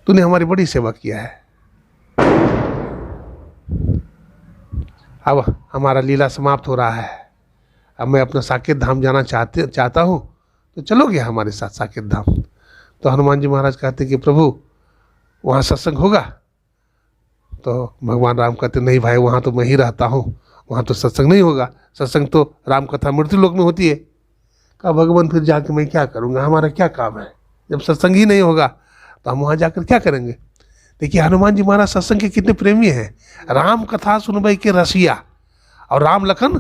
तूने हमारी बड़ी सेवा किया है। अब हमारा लीला समाप्त हो रहा है, अब मैं अपना साकेत धाम जाना चाहता हूँ, तो चलोगे हमारे साथ साकेत धाम? तो हनुमान जी महाराज कहते कि प्रभु वहाँ सत्संग होगा? तो भगवान राम कहते नहीं भाई, वहाँ तो मैं ही रहता हूँ, वहाँ तो सत्संग नहीं होगा, सत्संग तो राम कथा मृत्यु लोक में होती है। कहा भगवान फिर जाके मैं क्या करूँगा, हमारा क्या काम है, जब सत्संग ही नहीं होगा तो हम वहाँ जाकर क्या करेंगे। देखिए हनुमान जी महाराज सत्संग के कितने प्रेमी हैं। राम कथा सुनबई के रसिया, और राम लखन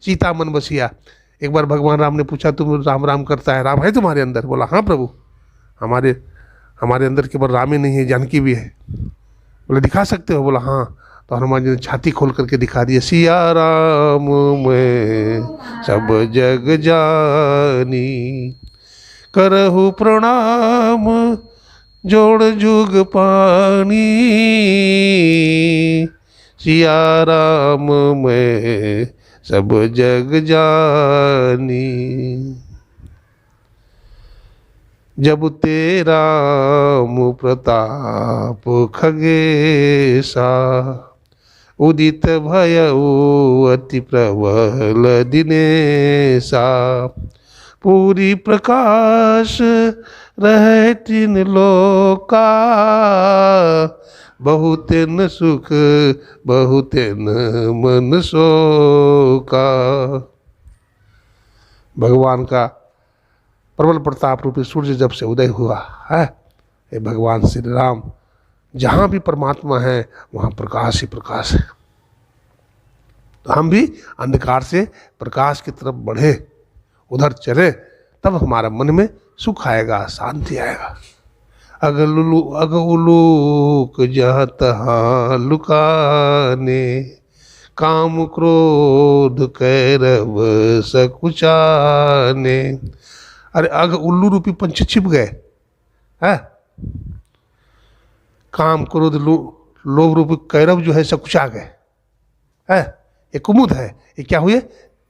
सीता मन बसिया। एक बार भगवान राम ने पूछा तुम राम राम करता है, राम है तुम्हारे अंदर? बोला हाँ प्रभु, हमारे अंदर केवल राम ही नहीं है, जानकी भी है। बोले दिखा सकते हो? बोला हाँ। तो हनुमान जी ने छाती खोल करके दिखा दिया, सिया राम मैं सब जग जानी, करहु प्रणाम जोड़ जुग पानी, सिया राम मैं सब जग जानी। जब तेरा मुँह प्रताप खगेशा, उदित भयउ अति प्रबल दिनेशा, पूरी प्रकाश रहे तीन लोका, बहुतेन सुख बहुतेन मन शोका। भगवान का प्रबल प्रताप रूपी सूर्य जब से उदय हुआ है, ये भगवान श्री राम जहाँ भी परमात्मा है वहाँ प्रकाश ही प्रकाश है। तो हम भी अंधकार से प्रकाश की तरफ बढ़े, उधर चले, तब हमारा मन में सुख आएगा, शांति आएगा। अगलुक जहाँ तहाँ लुकाने, काम क्रोध कैरव सकुचाने। अरे अग उल्लू रूपी पंछी छिप गए है, काम क्रोध लोभ रूपी कैरव जो है सकुचा गए है, ये कुमुद है, ये क्या हुए?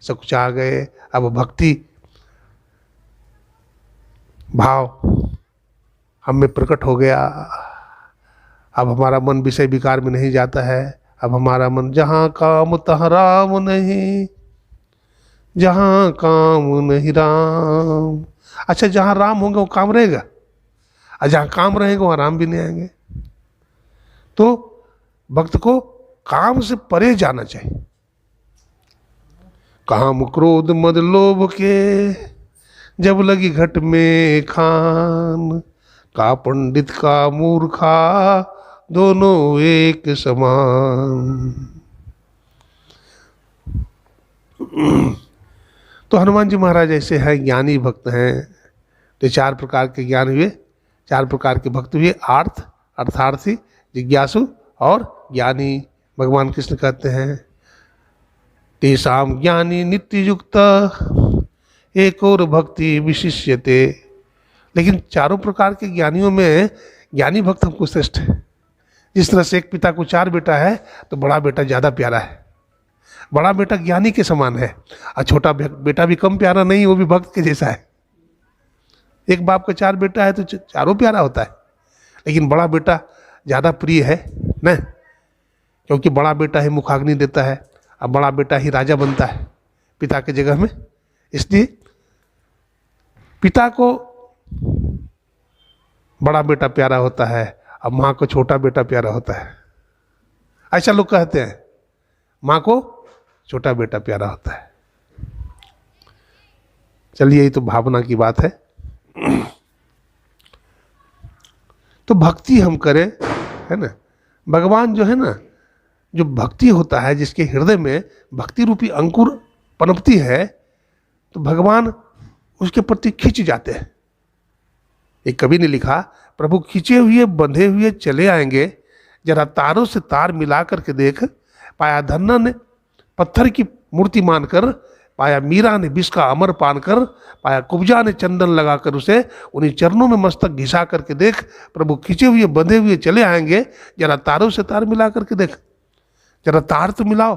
सकुचा गए। अब भक्ति भाव हम में प्रकट हो गया, अब हमारा मन विषय विकार में नहीं जाता है। अब हमारा मन जहाँ काम तहाँ राम नहीं, जहाँ काम नहीं राम। अच्छा जहाँ राम होंगे वो काम रहेगा, और जहाँ काम रहेगा वहाँ राम भी नहीं आएंगे। तो भक्त को काम से परे जाना चाहिए। काम क्रोध मद लोभ के जब लगी घट में खान, का पंडित का मूर्खा दोनों एक समान। तो हनुमान जी महाराज ऐसे हैं, ज्ञानी भक्त हैं। तो चार प्रकार के ज्ञान हुए, चार प्रकार के भक्त हुए, आर्थ अर्थार्थी, जिज्ञासु और ज्ञानी। भगवान कृष्ण कहते हैं तेषाम ज्ञानी नित्य युक्त एक और भक्ति विशिष्यते। लेकिन चारों प्रकार के ज्ञानियों में ज्ञानी भक्त हमको श्रेष्ठ है। जिस तरह से एक पिता को चार बेटा है तो बड़ा बेटा ज़्यादा प्यारा है, बड़ा बेटा ज्ञानी के समान है, और छोटा बेटा भी कम प्यारा नहीं, वो भी भक्त के जैसा है। एक बाप का चार बेटा है तो चारों प्यारा होता है, लेकिन बड़ा बेटा ज़्यादा प्रिय है न, क्योंकि बड़ा बेटा ही मुखाग्नि देता है, अब बड़ा बेटा ही राजा बनता है पिता के जगह में। इसलिए पिता को बड़ा बेटा प्यारा होता है, अब माँ को छोटा बेटा प्यारा होता है। ऐसा लोग कहते हैं, माँ को छोटा बेटा प्यारा होता है। चलिए ये तो भावना की बात है। तो भक्ति हम करें, है ना। भगवान जो है ना, जो भक्ति होता है, जिसके हृदय में भक्ति रूपी अंकुर पनपती है, तो भगवान उसके प्रति खिंच जाते हैं। एक कवि ने लिखा, प्रभु खिंचे हुए बंधे हुए चले आएंगे, जरा तारों से तार मिला करके देख। पाया धन्ना ने पत्थर की मूर्ति मानकर, पाया मीरा ने विष का अमर पान कर, पाया कुब्जा ने चंदन लगाकर उसे उन्हीं चरणों में मस्तक घिसा करके देख। प्रभु खिंचे हुए बंधे हुए चले आएंगे, जरा तारों से तार मिला करके देख। जरा तार तो मिलाओ,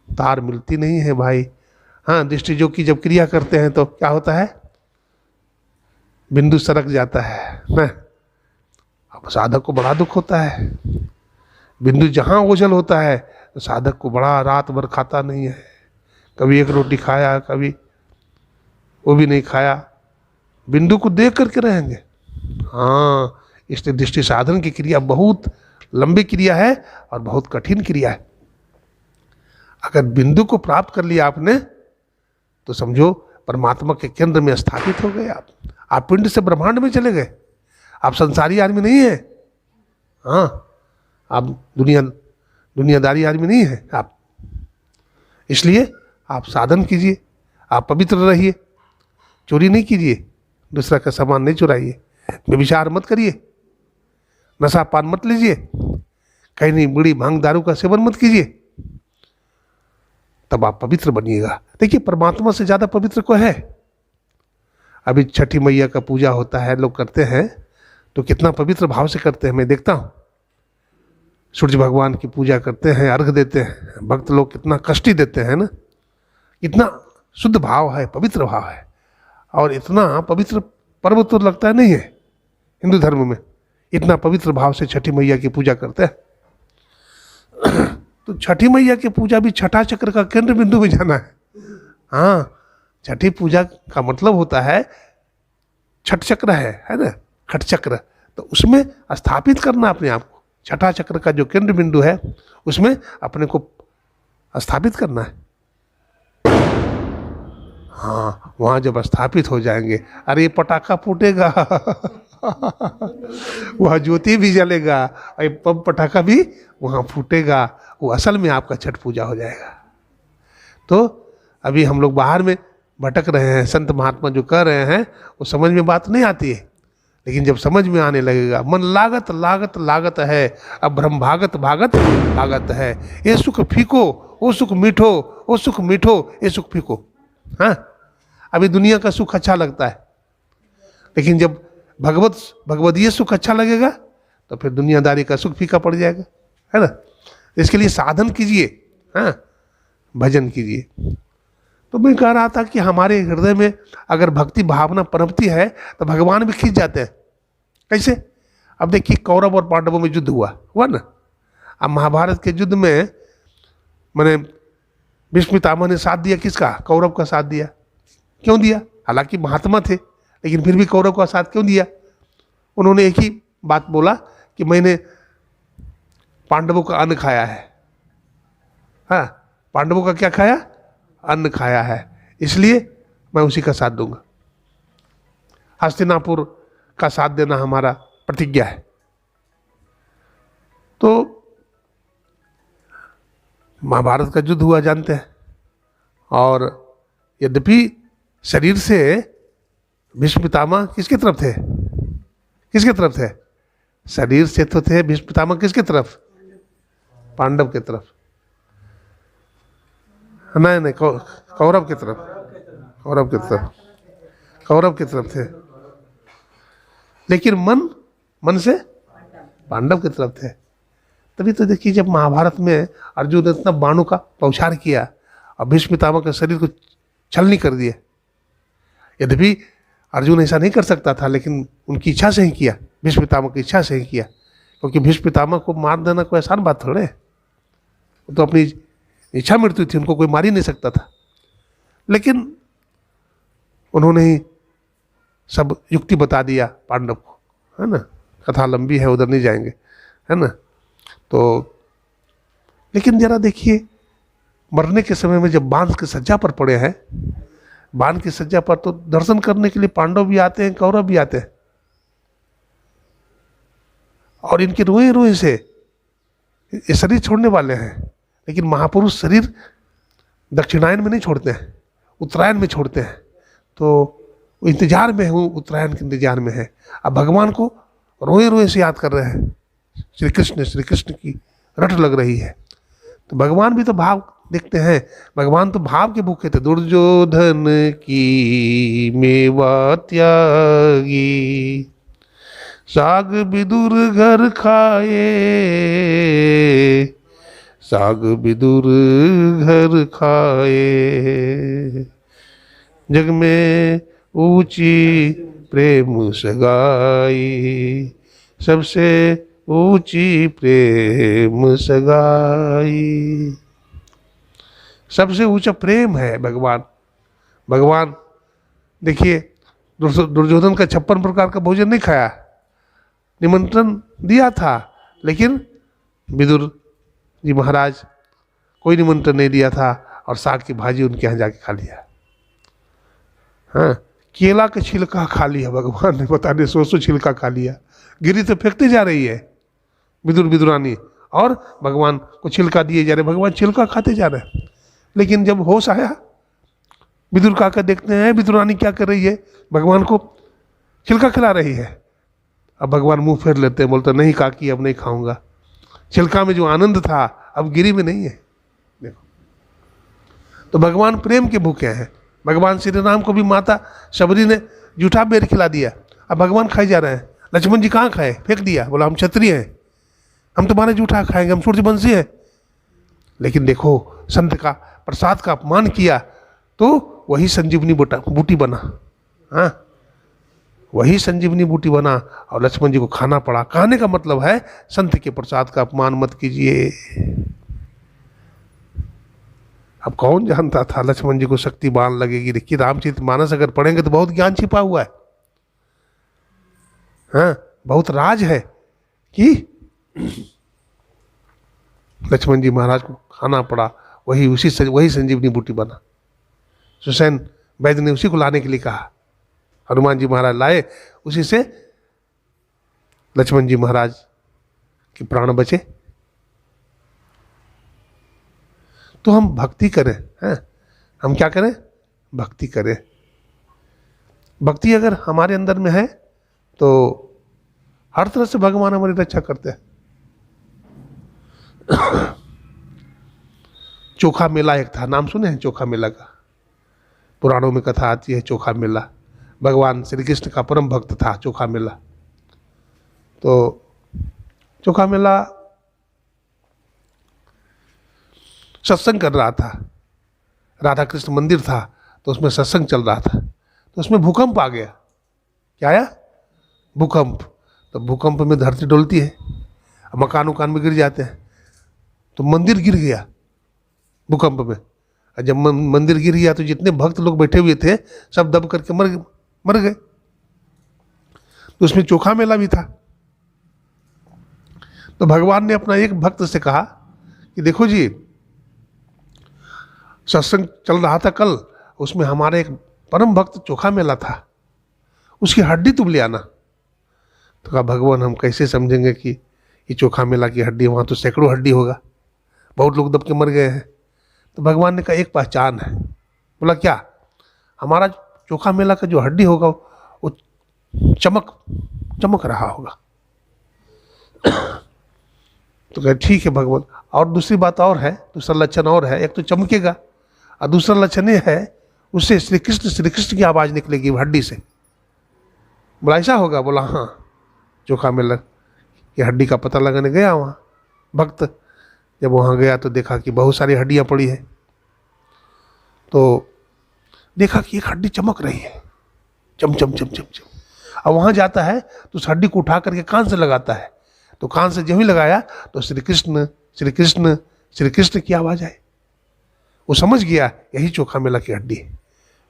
तार मिलती नहीं है भाई। हाँ, दृष्टि जो की जब क्रिया करते हैं तो क्या होता है, बिंदु सरक जाता है ना। अब साधक को बड़ा दुख होता है। बिंदु जहाँ ओझल होता है तो साधक को बड़ा, रात भर खाता नहीं है, कभी एक रोटी खाया, कभी वो भी नहीं खाया, बिंदु को देख करके रहेंगे। हाँ, इसलिए दृष्टि साधन की क्रिया बहुत लंबी क्रिया है और बहुत कठिन क्रिया है। अगर बिंदु को प्राप्त कर लिया आपने तो समझो परमात्मा के केंद्र में स्थापित हो गए आप पिंड से ब्रह्मांड में चले गए। आप संसारी आदमी नहीं है, हाँ, आप दुनियादारी आदमी नहीं है आप। इसलिए आप साधन कीजिए, आप पवित्र रहिए, चोरी नहीं कीजिए, दूसरा का सामान नहीं चुराइए, व्यभिचार मत करिए, नशा पान मत लीजिए, कहीं नहीं बीड़ी भांग दारू का सेवन मत कीजिए, तब आप पवित्र बनिएगा। देखिए, परमात्मा से ज़्यादा पवित्र को है। अभी छठी मैया का पूजा होता है, लोग करते हैं तो कितना पवित्र भाव से करते हैं, मैं देखता हूँ। सूर्य भगवान की पूजा करते हैं, अर्घ देते हैं, भक्त लोग कितना कष्टी देते हैं ना, इतना शुद्ध भाव है, पवित्र भाव है। और इतना पवित्र पर्व तो लगता है नहीं है हिंदू धर्म में, इतना पवित्र भाव से छठी मैया की पूजा करते हैं। तो छठी मैया की पूजा भी छठा चक्र का केंद्र बिंदु में जाना है। हाँ, छठी पूजा का मतलब होता है, छठ चक्र है ना, खट चक्र, तो उसमें स्थापित करना अपने आप को। छठा चक्र का जो केंद्र बिंदु है उसमें अपने को स्थापित करना है। हाँ, वहाँ जब स्थापित हो जाएंगे, अरे पटाखा फूटेगा वह ज्योति भी जलेगा, और बम पटाखा भी वहाँ फूटेगा, वो असल में आपका छठ पूजा हो जाएगा। तो अभी हम लोग बाहर में भटक रहे हैं, संत महात्मा जो कह रहे हैं वो समझ में बात नहीं आती है, लेकिन जब समझ में आने लगेगा, मन लागत लागत लागत है, अब ब्रह्म भागत भागत भागत है, ये सुख फीको वो सुख मीठो, वो सुख मीठो ये सुख फीको। हाँ, अभी दुनिया का सुख अच्छा लगता है, लेकिन जब भगवदीय सुख अच्छा लगेगा तो फिर दुनियादारी का सुख फीका पड़ जाएगा, है ना। इसके लिए साधन कीजिए, हाँ, भजन कीजिए। तो मैं कह रहा था कि हमारे हृदय में अगर भक्ति भावना पनपती है तो भगवान भी खींच जाते हैं। कैसे? अब देखिए, कौरव और पांडवों में युद्ध हुआ ना। अब महाभारत के युद्ध में मैंने भीष्म पितामह ने साथ दिया किसका? कौरव का साथ दिया। क्यों दिया? हालांकि महात्मा थे, लेकिन फिर भी कौरव का साथ क्यों दिया? उन्होंने एक ही बात बोला कि मैंने पांडवों का अन्न खाया है। हाँ, पांडवों का क्या खाया? अन्न खाया है, इसलिए मैं उसी का साथ दूंगा। हस्तिनापुर का साथ देना हमारा प्रतिज्ञा है। तो महाभारत का युद्ध हुआ जानते हैं, और यद्यपि शरीर से भीष्म पितामह किसकी तरफ थे? किसके तरफ थे? शरीर से तो थे भीष्म पितामह किसके तरफ? पांडव के तरफ। नहीं, कौरव की तरफ, कौरव की तरफ, कौरव की तरफ थे, लेकिन मन से पांडव की तरफ थे। तभी तो देखिए, जब महाभारत में अर्जुन ने इतना बाणों का बौछार किया और भीष्म पितामह के शरीर को छलनी कर दिए। यद्यपि अर्जुन ऐसा नहीं कर सकता था, लेकिन उनकी इच्छा से ही किया, भीष्म पितामह की इच्छा से ही किया, क्योंकि भीष्म पितामह को मार देना कोई आसान बात थोड़े, वो तो अपनी इच्छा मृत्यु थी, उनको कोई मार ही नहीं सकता था। लेकिन उन्होंने ही सब युक्ति बता दिया पांडव को, है ना। कथा लंबी है, उधर नहीं जाएंगे, है ना। तो लेकिन जरा देखिए, मरने के समय में जब बांध की सज्जा पर पड़े हैं, बांध की सज्जा पर, तो दर्शन करने के लिए पांडव भी आते हैं, कौरव भी आते हैं, और इनके रोए रोए से ये शरीर छोड़ने वाले हैं। लेकिन महापुरुष शरीर दक्षिणायन में नहीं छोड़ते हैं, उत्तरायण में छोड़ते हैं। तो इंतजार में हूँ, उत्तरायण के इंतजार में है। अब भगवान को रोए रोए से याद कर रहे हैं। श्री कृष्ण की रट लग रही है। तो भगवान भी तो भाव देखते हैं, भगवान तो भाव के भूखे थे। दुर्योधन की मेवा त्यागी, साग विदुर घर खाए, साग विदुर घर खाए, जग में ऊंची प्रेम सगाई, सबसे ऊंची प्रेम सगाई। सबसे ऊंचा प्रेम है भगवान। भगवान देखिए, दुर्योधन का 56 प्रकार का भोजन नहीं खाया, निमंत्रण दिया था, लेकिन विदुर जी महाराज कोई निमंत्रण नहीं दिया था और साग की भाजी उनके यहाँ जाके खा लिया। हाँ, केला का छिलका खा लिया भगवान ने, पता नहीं 100 छिलका खा लिया। गिरी तो फेंकती जा रही है विदुरानी, और भगवान को छिलका दिए जा रहे, भगवान छिलका खाते जा रहे। लेकिन जब होश आया, विदुर काका देखते हैं विदुरानी क्या कर रही है, भगवान को छिलका खिला रही है। अब भगवान मुंह फेर लेते हैं, बोलते नहीं काकी अब नहीं खाऊंगा। छिलका में जो आनंद था अब गिरी में नहीं है। देखो, तो भगवान प्रेम के भूखे हैं। भगवान श्री राम को भी माता शबरी ने जूठा बेर खिला दिया, अब भगवान खाए जा रहे हैं। लक्ष्मण जी कहाँ खाए, फेंक दिया, बोला हम क्षत्रिय हैं, हम तुम्हारे जूठा खाएंगे, हम सूर्यवंशी हैं। लेकिन देखो, संत का प्रसाद का अपमान किया तो वही संजीवनी बूटी बना। हाँ, वही संजीवनी बूटी बना और लक्ष्मण जी को खाना पड़ा। कहने का मतलब है संत के प्रसाद का अपमान मत कीजिए। अब कौन जानता था लक्ष्मण जी को शक्तिवान लगेगी। देखिए, रामचरितमानस अगर पढ़ेंगे तो बहुत ज्ञान छिपा हुआ है। हाँ, बहुत राज है कि लक्ष्मण जी महाराज को खाना पड़ा, वही संजीवनी बूटी बना। सुसैन वैद्य ने उसी को लाने के लिए कहा, हनुमान जी महाराज लाए, उसी से लक्ष्मण जी महाराज के प्राण बचे। तो हम भक्ति करें, हैं? हम क्या करें? भक्ति करें। भक्ति अगर हमारे अंदर में है तो हर तरह से भगवान हमारी रक्षा करते हैं। चोखा मेला एक था, नाम सुने हैं चोखा मेला का? पुराणों में कथा आती है चोखा मेला। भगवान श्री कृष्ण का परम भक्त था चोखा मेला। तो चोखा मेला सत्संग कर रहा था, राधा कृष्ण मंदिर था, तो उसमें सत्संग चल रहा था। तो उसमें भूकंप आ गया। क्या आया? भूकंप। तो भूकंप में धरती डोलती है, मकान उकान में गिर जाते हैं। तो मंदिर गिर गया भूकंप में। और जब मंदिर गिर गया तो जितने भक्त लोग बैठे हुए थे सब दब करके मर गए। तो उसमें चोखा मेला भी था। तो भगवान ने अपना एक भक्त से कहा कि देखो जी, सत्संग चल रहा था कल, उसमें हमारा एक परम भक्त चोखा मेला था, उसकी हड्डी तुम ले आना। तो कहा भगवान हम कैसे समझेंगे कि ये चोखा मेला की हड्डी, वहाँ तो सैकड़ों हड्डी होगा, बहुत लोग दब के मर गए हैं। तो भगवान ने कहा एक पहचान है। बोला क्या? हमारा चोखा मेला का जो हड्डी होगा वो चमक रहा होगा। तो कहे ठीक है भगवान। और दूसरी बात और है, दूसरा लक्षण और है, एक तो चमकेगा और दूसरा लक्षण ये है उससे श्री कृष्ण की आवाज़ निकलेगी हड्डी से। बोला ऐसा होगा? बोला हाँ। चोखा मेला की हड्डी का पता लगाने गया वहाँ भक्त। जब वहाँ गया तो देखा कि बहुत सारी हड्डियाँ पड़ी है। तो देखा कि एक हड्डी चमक रही है, चम चम चम चम चम। अब वहाँ जाता है तो उस हड्डी को उठा करके कान से लगाता है। तो कान से जब ही लगाया तो श्री कृष्ण श्री कृष्ण श्री कृष्ण की आवाज़ आई। वो समझ गया यही चोखा मेला की हड्डी है।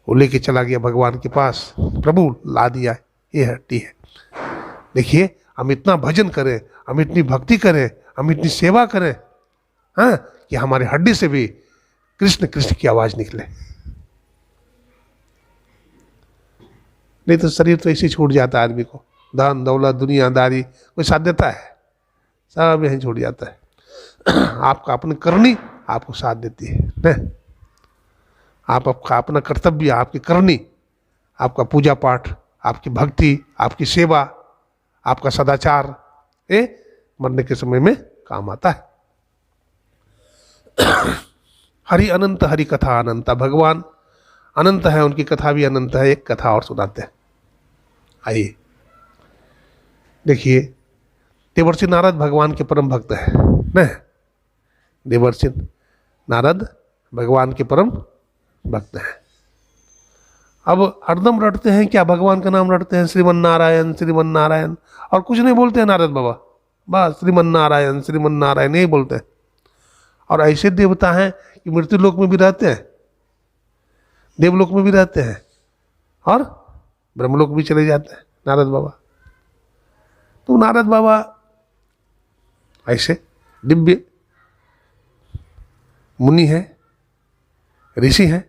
वो लेके चला गया भगवान के पास, प्रभु ला दिया ये हड्डी है। देखिए, हम इतना भजन करें, हम इतनी भक्ति करें, हम इतनी सेवा करें, हाँ, कि हमारे हड्डी से भी कृष्ण कृष्ण की आवाज निकले। नहीं तो शरीर तो ऐसे छूट जाता है आदमी को, धन दौलत दुनियादारी कोई साथ देता है? सब यहीं छूट जाता है। आपका अपनी करनी आपको साथ देती है न? आपका अपना कर्तव्य, आपकी करनी, आपका पूजा पाठ, आपकी भक्ति, आपकी सेवा, आपका सदाचार, ये मरने के समय में काम आता है। हरि अनंत हरि कथा अनंत। भगवान अनंत है, उनकी कथा भी अनंत है। एक कथा और सुनाते हैं, आइए देखिए। देवर्षि नारद भगवान के परम भक्त है न? देवर्षि नारद भगवान के परम भक्त हैं अब हरदम रटते हैं क्या, भगवान का नाम रटते हैं, श्रीमन नारायण श्रीमन नारायण, और कुछ नहीं बोलते हैं नारद बाबा, बस श्रीमन नारायण यही बोलते हैं। और ऐसे देवता हैं कि मृत्यु लोक में भी रहते हैं, देवलोक में भी रहते हैं, और ब्रह्मलोक भी चले जाते हैं नारद बाबा। तो नारद बाबा ऐसे दिव्य मुनि है, ऋषि हैं,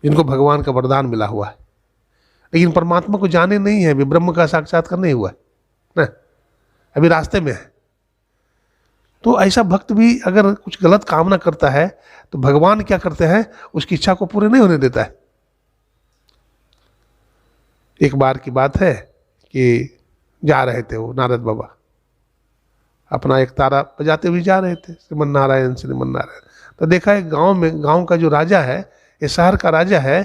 जिनको भगवान का वरदान मिला हुआ है, लेकिन परमात्मा को जाने नहीं है, वे ब्रह्म का साक्षात्कार नहीं हुआ है ना, अभी रास्ते में है। तो ऐसा भक्त भी अगर कुछ गलत कामना करता है तो भगवान क्या करते हैं, उसकी इच्छा को पूरे नहीं होने देता है। एक बार की बात है कि जा रहे थे वो नारद बाबा, अपना एक तारा बजाते हुए जा रहे थे, श्रीमन नारायण। तो देखा एक गांव में, गांव का जो राजा है, ये शहर का राजा है,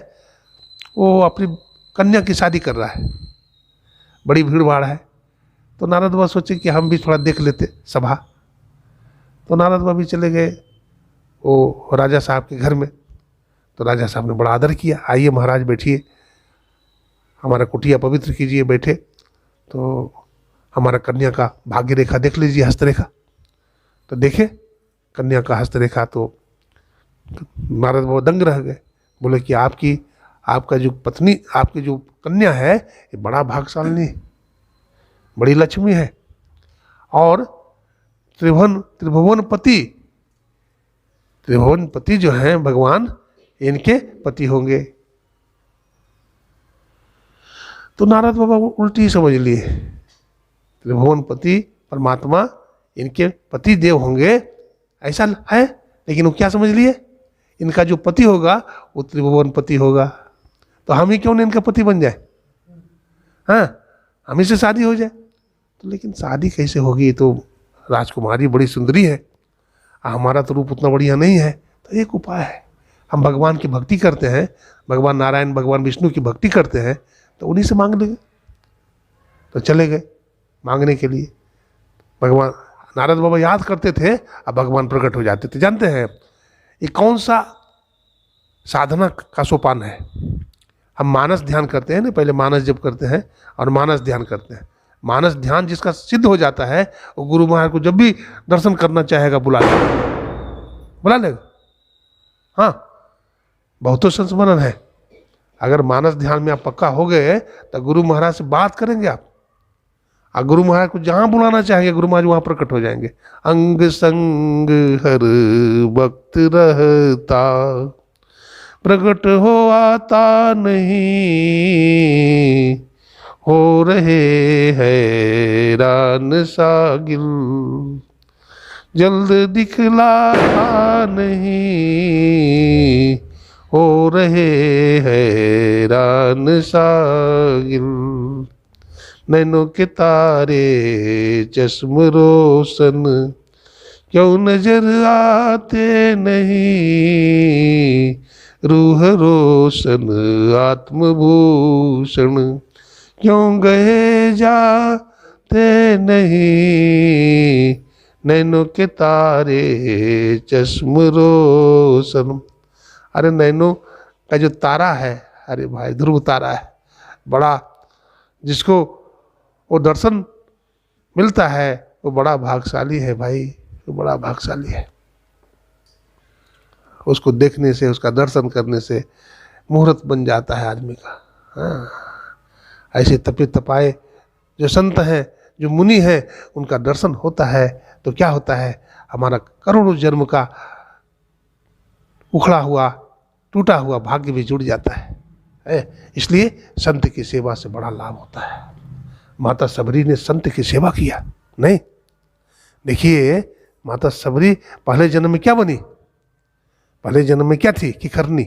वो अपनी कन्या की शादी कर रहा है, बड़ी भीड़ भाड़ है। तो नारद बाबा सोचे कि हम भी थोड़ा देख लेते सभा। तो नारद बाबा भी चले गए वो राजा साहब के घर में। तो राजा साहब ने बड़ा आदर किया, आइए महाराज बैठिए, हमारा कुटिया पवित्र कीजिए, बैठे। तो हमारा कन्या का भाग्य रेखा देख लीजिए, हस्तरेखा। तो देखे कन्या का हस्तरेखा, तो नारद बाबा दंग रह गए, बोले कि आपका जो पत्नी, आपकी जो कन्या है, ये बड़ा भाग्यशाली, बड़ी लक्ष्मी है, और त्रिभुवन पति जो हैं भगवान, इनके पति होंगे। तो नारद बाबा उल्टी समझ लिए, त्रिभुवन पति परमात्मा इनके पति देव होंगे, ऐसा है। लेकिन वो क्या समझ लिए, इनका जो पति होगा वो त्रिभुवन पति होगा, तो हम ही क्यों नहीं इनका पति बन जाए, हाँ, हम ही से शादी हो जाए। तो लेकिन शादी कैसे होगी, तो राजकुमारी बड़ी सुंदरी है, हमारा तो रूप उतना बढ़िया नहीं है। तो एक उपाय है, हम भगवान की भक्ति करते हैं, भगवान नारायण भगवान विष्णु की भक्ति करते हैं, तो उन्हीं से मांग लेंगे। तो चले गए मांगने के लिए। भगवान नारद बाबा याद करते थे, अब भगवान प्रकट हो जाते थे। जानते हैं ये कौन सा साधना का सोपान है? हम मानस ध्यान करते हैं ना, पहले मानस जप करते हैं और मानस ध्यान करते हैं। मानस ध्यान जिसका सिद्ध हो जाता है, वो गुरु महाराज को जब भी दर्शन करना चाहेगा बुला लेगा। हाँ, बहुतों संस्मरण है। अगर मानस ध्यान में आप पक्का हो गए तो गुरु महाराज से बात करेंगे आप, और गुरु महाराज को जहाँ बुलाना चाहेंगे गुरु महाराज वहाँ प्रकट हो जाएंगे। अंग संग हर वक्त रहता, प्रकट हो आता नहीं, हो रहे हैरान सागिल, जल्द दिखलाता नहीं, हो रहे हैरान सागिल। नैनों के तारे चश्म रोशन, क्यों नजर आते नहीं, रूह रोशन आत्मभूषण, क्यों गए जाते नहीं, नैनों के तारे चश्म रोशन। अरे नैनों का जो तारा है, अरे भाई ध्रुव तारा है, बड़ा, जिसको वो दर्शन मिलता है वो बड़ा भाग्यशाली है भाई, वो बड़ा भाग्यशाली है। उसको देखने से, उसका दर्शन करने से मुहूर्त बन जाता है आदमी का। हाँ, ऐसे तपे तपाए जो संत हैं, जो मुनि हैं, उनका दर्शन होता है तो क्या होता है, हमारा करोड़ों जन्म का उखड़ा हुआ टूटा हुआ भाग्य भी जुड़ जाता है। इसलिए संत की सेवा से बड़ा लाभ होता है। माता सबरी ने संत की सेवा किया नहीं? देखिए माता सबरी पहले जन्म में क्या बनी, पहले जन्म में क्या थी, कि खरनी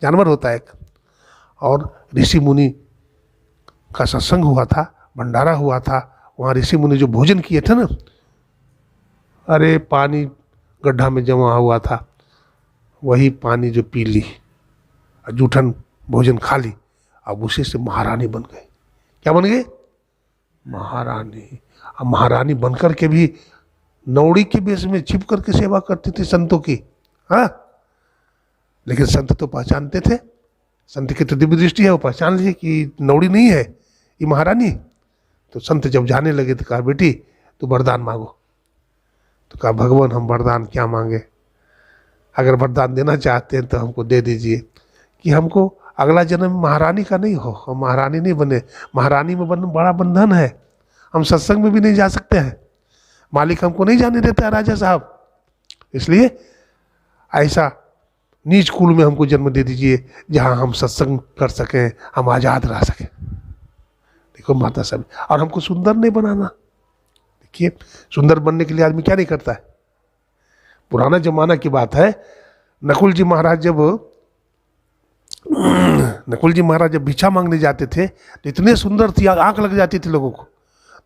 जानवर होता है एक, और ऋषि मुनि का सत्संग हुआ था, भंडारा हुआ था, वहाँ ऋषि मुनि जो भोजन किए थे ना, अरे पानी गड्ढा में जमा हुआ था, वही पानी जो पी ली, जूठन भोजन खा ली, अब उसी से महारानी बन गई। क्या बन गई? महारानी। अब महारानी बनकर के भी नौड़ी के बेस में छिप करके सेवा करती थी संतों की। हाँ, लेकिन संत तो पहचानते थे, संत की तो दिव्य दृष्टि है, वो पहचान लीजिए कि नौड़ी नहीं है ये महारानी। तो संत जब जाने लगे तो कहा बेटी तू वरदान मांगो। तो कहा भगवान हम वरदान क्या मांगे, अगर वरदान देना चाहते हैं तो हमको दे दीजिए कि हमको अगला जन्म महारानी का नहीं हो, हम महारानी नहीं बने। महारानी में बड़ा बंधन है, हम सत्संग में भी नहीं जा सकते हैं, मालिक हमको नहीं जाने देता है राजा साहब, इसलिए ऐसा नीच कुल में हमको जन्म दे दीजिए जहाँ हम सत्संग कर सकें, हम आज़ाद रह सकें। देखो माता साहब, और हमको सुंदर नहीं बनाना। देखिए सुंदर बनने के लिए आदमी क्या नहीं करता है। पुराना जमाना की बात है, नकुल जी महाराज जब भिक्षा मांगने जाते थे तो इतने सुंदर थी, आंख लग जाती थी लोगों को,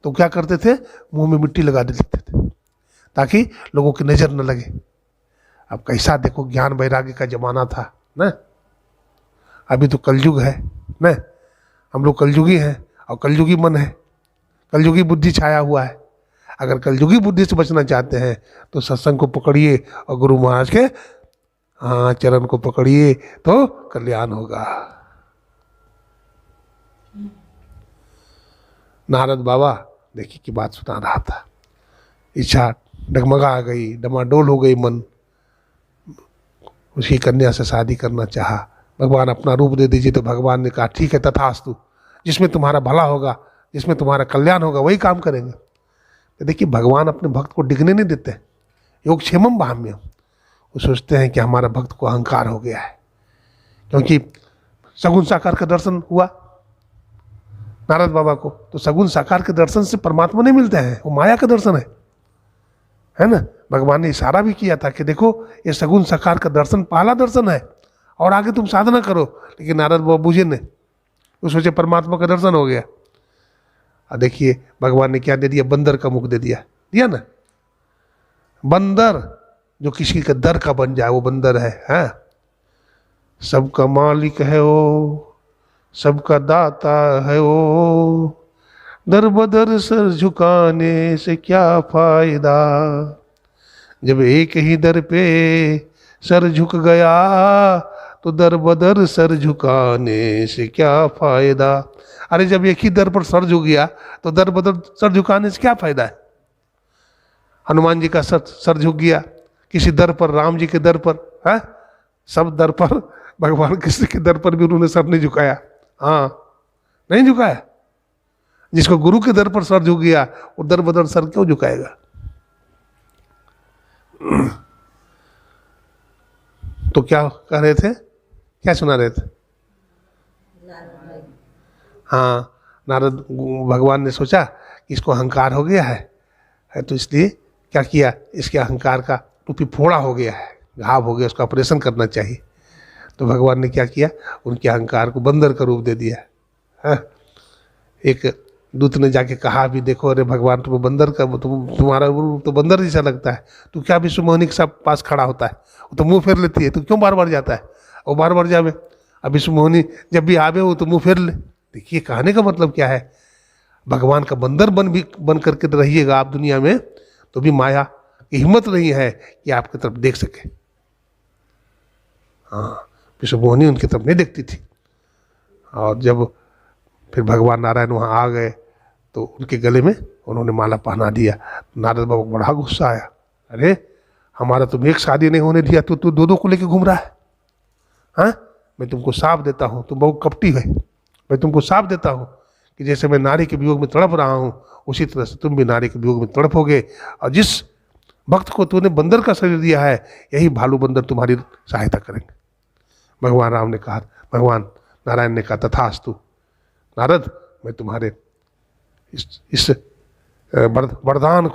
तो क्या करते थे मुंह में मिट्टी लगा देते थे ताकि लोगों की नज़र न लगे। अब कैसा देखो ज्ञान वैराग्य का जमाना था ना, अभी तो कलयुग है ना, हम लोग कलयुगी हैं और कलयुगी मन है, कलयुगी बुद्धि छाया हुआ है। अगर कलयुगी बुद्धि से बचना चाहते हैं तो सत्संग को पकड़िए और गुरु महाराज के चरण को पकड़िए तो कल्याण होगा। नारद बाबा देखिए की बात सुना रहा था, इच्छा डगमगा गई, डमाडोल हो गई मन, उसकी कन्या से शादी करना चाहा। भगवान अपना रूप दे दीजिए, तो भगवान ने कहा ठीक है तथास्तु, जिसमें तुम्हारा भला होगा, जिसमें तुम्हारा कल्याण होगा वही काम करेंगे। तो देखिए भगवान अपने भक्त को डिगने नहीं देते, योगक्षेमम भाम्यम। वो सोचते हैं कि हमारा भक्त को अहंकार हो गया है, क्योंकि सगुण साकार का दर्शन हुआ नारद बाबा को, तो सगुण साकार के दर्शन से परमात्मा नहीं मिलते हैं, वो माया का दर्शन है ना। भगवान ने इशारा भी किया था कि देखो ये सगुण साकार का दर्शन पहला दर्शन है और आगे तुम साधना करो, लेकिन नारद बाबा बुझे ने, वो सोचे परमात्मा का दर्शन हो गया। और देखिए भगवान ने क्या दे दिया, बंदर का मुख दे दिया ना। बंदर जो किसी का दर का बन जाए वो बंदर है। सबका मालिक है वो, सबका दाता है वो, दर बदर सर झुकाने से क्या फायदा, जब एक ही दर पे सर झुक गया तो दर बदर सर झुकाने से क्या फायदा। अरे जब एक ही दर पर सर झुक गया तो दर बदर सर झुकाने से क्या फायदा है। हनुमान जी का सर झुक गया किसी दर पर, राम जी के दर पर है, सब दर पर, भगवान किसी के दर पर भी उन्होंने सर नहीं झुकाया। नहीं झुकाया। जिसको गुरु के दर पर सर झुक गया वो दर बदर सर क्यों झुकाएगा। तो क्या कह रहे थे, क्या सुना रहे थे। नारद भगवान ने सोचा कि इसको अहंकार हो गया है तो इसलिए क्या किया, इसके अहंकार का टूपी फोड़ा हो गया है, घाव हो गया, उसका ऑपरेशन करना चाहिए। तो भगवान ने क्या किया, उनके अहंकार को बंदर का रूप दे दिया है। एक दूत ने जाके कहा भी देखो अरे भगवान तुम्हें बंदर का, तुम्हारा रूप तो बंदर जैसा लगता है, तू क्या विश्व मोहिनी के साथ पास खड़ा होता है, वो तो मुंह फेर लेती है, तू क्यों बार बार जाता है, वो बार बार जावे, अब विश्व मोहिनी जब भी आवे वो तो मुंह फेर ले। देखिए कहने का मतलब क्या है, भगवान का बंदर बन करके रहिएगा आप दुनिया में तो भी माया की हिम्मत नहीं है कि आपकी तरफ देख सके। विश्व मोहिनी उनकी तरफ नहीं देखती थी। और जब फिर भगवान नारायण वहाँ आ गए तो उनके गले में उन्होंने माला पहना दिया। नारद बाबा को बड़ा गुस्सा आया, अरे हमारा तुम एक शादी नहीं होने दिया तो तू दो को लेके घूम रहा है। मैं तुमको साफ देता हूँ, तुम बहुत कपटी है, मैं तुमको साफ देता हूँ कि जैसे मैं नारी के वियोग में तड़प रहा हूँ उसी तरह से तुम भी नारी के वियोग में तड़पोगे, और जिस भक्त को तूने बंदर का शरीर दिया है यही भालू बंदर तुम्हारी सहायता करेंगे। भगवान राम ने कहा, भगवान नारायण ने कहा तथास्तु नारद, मैं तुम्हारे इस वरदान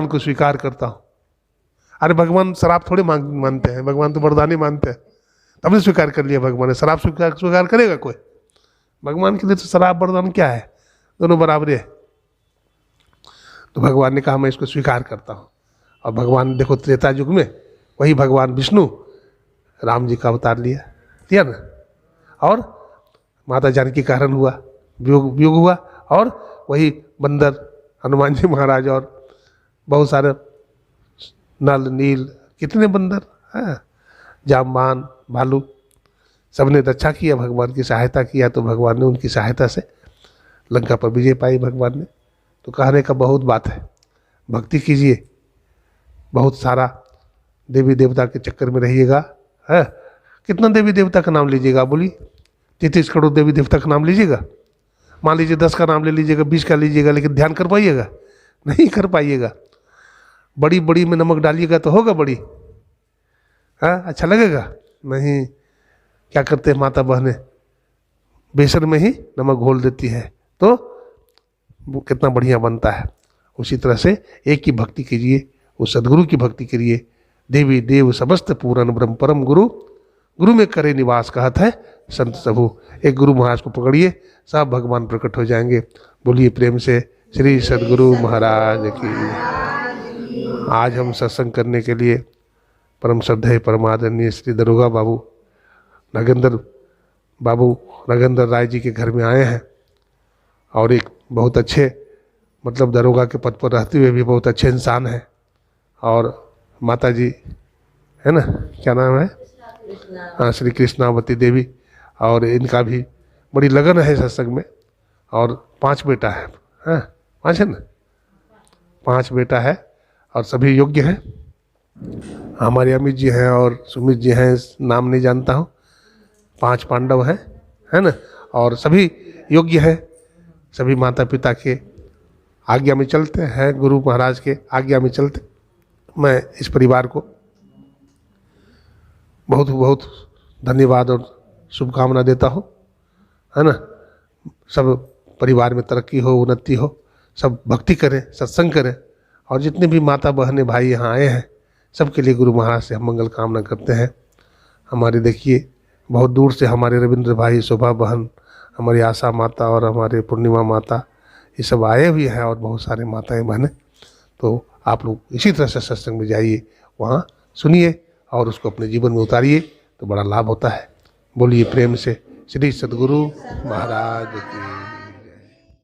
को स्वीकार करता हूँ। अरे भगवान शराब थोड़े मानते हैं, भगवान तो वरदान ही मानते हैं, तब ने स्वीकार कर लिया भगवान ने। शराब स्वीकार करेगा कोई? भगवान के लिए तो शराब वरदान क्या है, दोनों बराबर है। तो भगवान ने कहा मैं इसको स्वीकार करता हूँ। और भगवान देखो त्रेता युग में वही भगवान विष्णु राम जी का अवतार लिया ना, और माता जानकी का हरण हुआ, वियोग हुआ, और वही बंदर हनुमान जी महाराज और बहुत सारे नल नील कितने बंदर, जामवान भालू, सबने तो अच्छा किया, भगवान की सहायता किया, तो भगवान ने उनकी सहायता से लंका पर विजय पाई भगवान ने। तो कहने का बहुत बात है, भक्ति कीजिए, बहुत सारा देवी देवता के चक्कर में रहिएगा। है कितना देवी देवता का नाम लीजिएगा, बोलिए 33 करोड़ देवी देवता का नाम लीजिएगा। मान लीजिए 10 का नाम ले लीजिएगा, 20 का लीजिएगा, लेकिन ध्यान कर पाइएगा? नहीं कर पाइएगा। बड़ी बड़ी में नमक डालिएगा तो होगा बड़ी? हाँ, अच्छा लगेगा? नहीं। क्या करते हैं माता बहनें, बेसन में ही नमक घोल देती है, तो वो कितना बढ़िया बनता है। उसी तरह से एक की भक्ति कीजिए, उस सदगुरु की भक्ति करिए। देवी देव समस्त पूरन ब्रह्म परम गुरु, गुरु में करे निवास कहत है संत सबू। एक गुरु महाराज को पकड़िए, सब भगवान प्रकट हो जाएंगे। बोलिए प्रेम से श्री सदगुरु महाराज की। आज हम सत्संग करने के लिए परम श्रद्धेय परमादरणीय श्री दरोगा बाबू नगेंद्र राय जी के घर में आए हैं। और एक बहुत अच्छे, मतलब दरोगा के पद पर रहते हुए भी बहुत अच्छे इंसान हैं। और माता जी है ना, क्या नाम है? हाँ, श्री कृष्णावती देवी। और इनका भी बड़ी लगन है सत्संग में। और 5 बेटा है। हाँ, 5 है ना? 5 बेटा है और सभी योग्य हैं। हमारे अमित जी हैं और सुमित जी हैं, नाम नहीं जानता हूँ। 5 पांडव हैं, है ना? और सभी योग्य हैं, सभी माता पिता के आज्ञा में चलते हैं, गुरु महाराज के आज्ञा में चलते। मैं इस परिवार को बहुत बहुत धन्यवाद और शुभकामना देता हूँ, है ना? सब परिवार में तरक्की हो, उन्नति हो, सब भक्ति करें, सत्संग करें। और जितने भी माता बहनें भाई यहाँ आए हैं, सबके लिए गुरु महाराज से हम मंगल कामना करते हैं। हमारे देखिए बहुत दूर से हमारे रविंद्र भाई, शोभा बहन, हमारी आशा माता और हमारे पूर्णिमा माता, ये सब आए भी हैं, और बहुत सारे माताएं बहनें। तो आप लोग इसी तरह से सत्संग में जाइए, वहाँ सुनिए और उसको अपने जीवन में उतारिए, तो बड़ा लाभ होता है। बोलिए प्रेम से श्री सद्गुरु महाराज की।